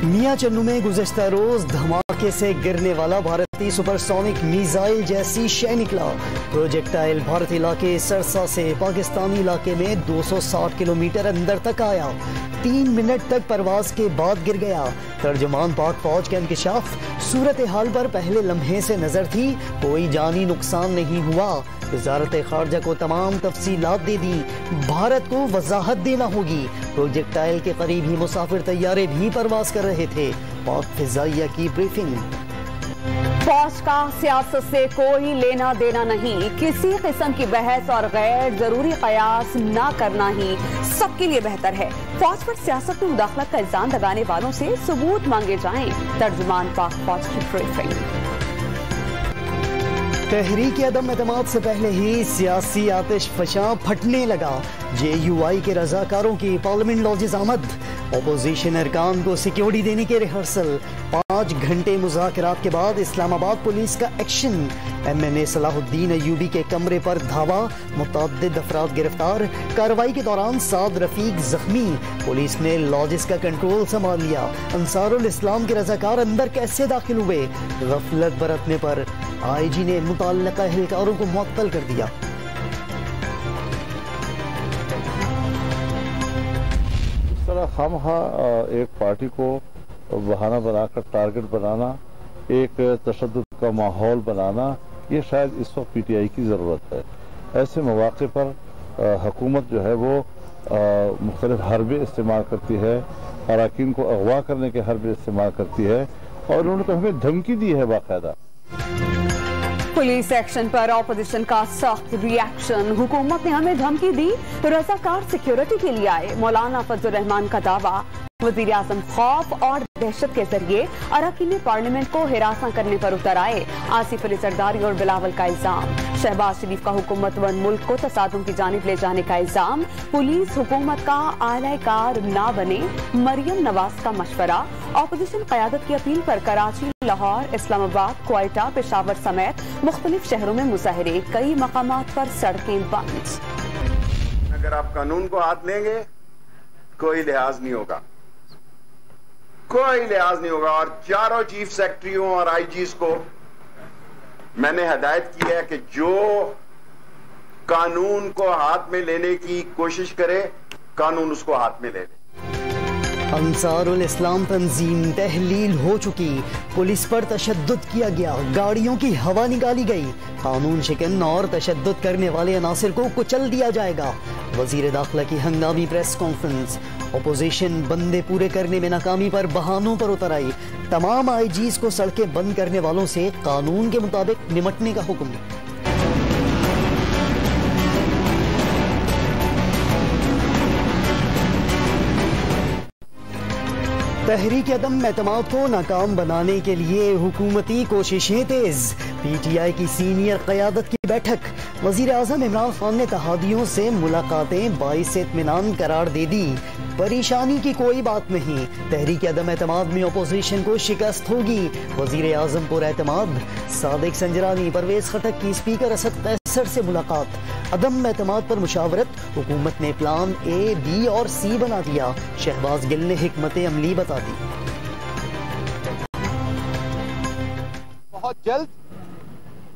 میاں چنو میں گزشتہ روز دھماکے سے گرنے والا بھارتی سپرسونک میزائل جیسی شے نکلا۔ پروجیکٹائل بھارتی علاقے سرسا سے پاکستانی علاقے میں 260 کلومیٹر اندر تک آیا، 3 منٹ تک پرواز کے بعد گر گیا۔ ترجمان پاک فوج کا انکشاف، صورتحال پر پہلے لمحے سے نظر تھی، کوئی جانی نقصان نہیں ہوا۔ وزارت خارجہ کو تمام تفصیلات دے دی، بھارت کو وضاحت دینا ہوگی۔ پروجیکٹائل کے قریب ہی مسافر طیارے بھی پرواز کر رہے تھے۔ پاک فضائیہ کی بریفنگ۔ فوج کا سیاست سے کوئی لینا دینا نہیں، کسی قسم کی بحث اور غیر ضروری قیاس نہ کرنا ہی سب کے لیے بہتر ہے۔ فوج پر سیاست میں مداخلت کا الزام لگانے والوں سے ثبوت مانگے جائیں۔ ترجمان پاک فوج کی بریفنگ۔ تحریک عدم اعتماد سے پہلے ہی سیاسی آتش فشاں پھٹنے لگا۔ جے یو آئی کے رضاکاروں کی پارلیمنٹ لاجز آمد، اپوزیشن ارکان کو سیکیورٹی دینے کے ریہرسل، 5 گھنٹے مذاکرات کے بعد اسلام آباد پولیس کا ایکشن، ایم این اے صلاح الدین ایوبی کے کمرے پر دھاوا، متعدد افراد گرفتار، کارروائی کے دوران سعد رفیق زخمی، پولیس نے لاجز کا کنٹرول سنبھال لیا۔ انصار الاسلام کے رضاکار اندر کیسے داخل ہوئے؟ غفلت برتنے پر آئی جی نے متعلقہ اہلکاروں کو معطل کر دیا۔ اس طرح خامخواہ ایک پارٹی کو بہانہ بنا کر ٹارگٹ بنانا، ایک تشدد کا ماحول بنانا، یہ شاید اس وقت پی ٹی آئی کی ضرورت ہے۔ ایسے مواقع پر حکومت جو ہے وہ مختلف حربے استعمال کرتی ہے، اراکین کو اغوا کرنے کے حربے استعمال کرتی ہے، اور انہوں نے تو ہمیں دھمکی دی ہے باقاعدہ۔ پولیس ایکشن پر اپوزیشن کا سخت ری ایکشن، حکومت نے ہمیں دھمکی دی، رضاکار سیکیورٹی کے لیے آئے، مولانا فضل الرحمان کا دعویٰ۔ وزیر اعظم خوف اور دہشت کے ذریعے اراکین پارلیمنٹ کو ہراساں کرنے پر اتر آئے، آصف علی زرداری اور بلاول کا الزام۔ شہباز شریف کا حکومت ون ملک کو تصادم کی جانب لے جانے کا الزام، پولیس حکومت کا اعلی کار نہ بنے، مریم نواز کا مشورہ۔ اپوزیشن قیادت کی اپیل پر کراچی، لاہور، اسلام آباد، کوئٹہ، پشاور سمیت مختلف شہروں میں مظاہرے، کئی مقامات پر سڑکیں بند۔ اگر آپ قانون کو ہاتھ لیں گے کوئی لحاظ نہیں ہوگا، کوئی لحاظ نہیں ہوگا۔ اور چاروں چیف سیکرٹریوں اور آئی جیز کو میں نے ہدایت کی ہے کہ جو قانون کو ہاتھ میں لینے کی کوشش کرے، قانون اس کو ہاتھ میں لے لے۔ انصار الاسلام تنظیم تحلیل ہو چکی، پولیس پر تشدد کیا گیا، گاڑیوں کی ہوا نکالی گئی، قانون شکن اور تشدد کرنے والے عناصر کو کچل دیا جائے گا۔ وزیر داخلہ کی ہنگامی پریس کانفرنس۔ اپوزیشن بندے پورے کرنے میں ناکامی پر بہانوں پر اتر آئی، تمام آئی جیز کو سڑکیں بند کرنے والوں سے قانون کے مطابق نمٹنے کا حکم۔ تحریک عدم اعتماد کو ناکام بنانے کے لیے حکومتی کوششیں تیز، پی ٹی آئی کی سینئر قیادت کی بیٹھک، وزیر اعظم عمران خان نے اتحادیوں سے ملاقاتیں باعث اطمینان قرار دے دی، پریشانی کی کوئی بات نہیں، تحریک عدم اعتماد میں اپوزیشن کو شکست ہوگی، وزیر اعظم پر اعتماد، صادق سنجرانی، پرویز خٹک کی اسپیکر اسد قیصر سے ملاقات، عدم اعتماد پر مشاورت، حکومت نے پلان اے، بی اور سی بنا دیا، شہباز گل نے حکمت عملی بتا دی۔ بہت جلد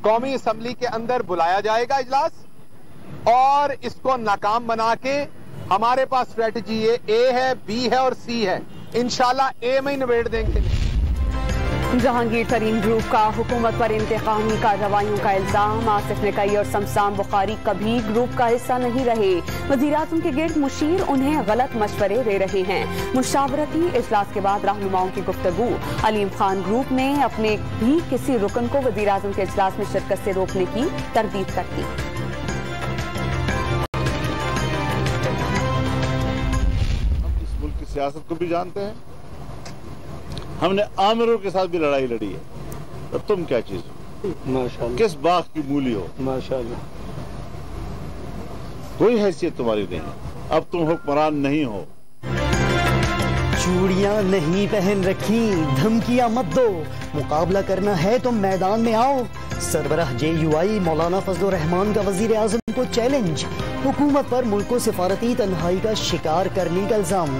قومی اسمبلی کے اندر بلایا جائے گا اجلاس، اور اس کو ناکام بنا کے ہمارے پاس اسٹریٹجی اے ہے، بی ہے اور سی ہے، انشاءاللہ اے میں ہی نبیڑ دیں گے۔ جہانگیر ترین گروپ کا حکومت پر انتقامی کارروائیوں کا الزام، آصف نکئی اور سمسام بخاری کبھی گروپ کا حصہ نہیں رہے، وزیر اعظم کے گرد مشیر انہیں غلط مشورے دے رہے ہیں، مشاورتی اجلاس کے بعد رہنماؤں کی گفتگو، علیم خان گروپ نے اپنے بھی کسی رکن کو وزیر اعظم کے اجلاس میں شرکت سے روکنے کی تردید کر دی۔ سیاست کو بھی جانتے ہیں، ہم نے آمروں کے ساتھ بھی لڑائی لڑی ہے، اور تم کیا چیز ہو، کس باغ کی مولی ہو، کوئی حیثیت تمہاری نہیں ہے، اب تم حکمران نہیں ہو۔ چوڑیاں نہیں پہن رکھی، دھمکیاں مت دو، مقابلہ کرنا ہے تو میدان میں آؤ، سربراہ جے یو آئی مولانا فضل الرحمان کا وزیر اعظم کو چیلنج، حکومت پر ملک کو سفارتی تنہائی کا شکار کرنے کا الزام،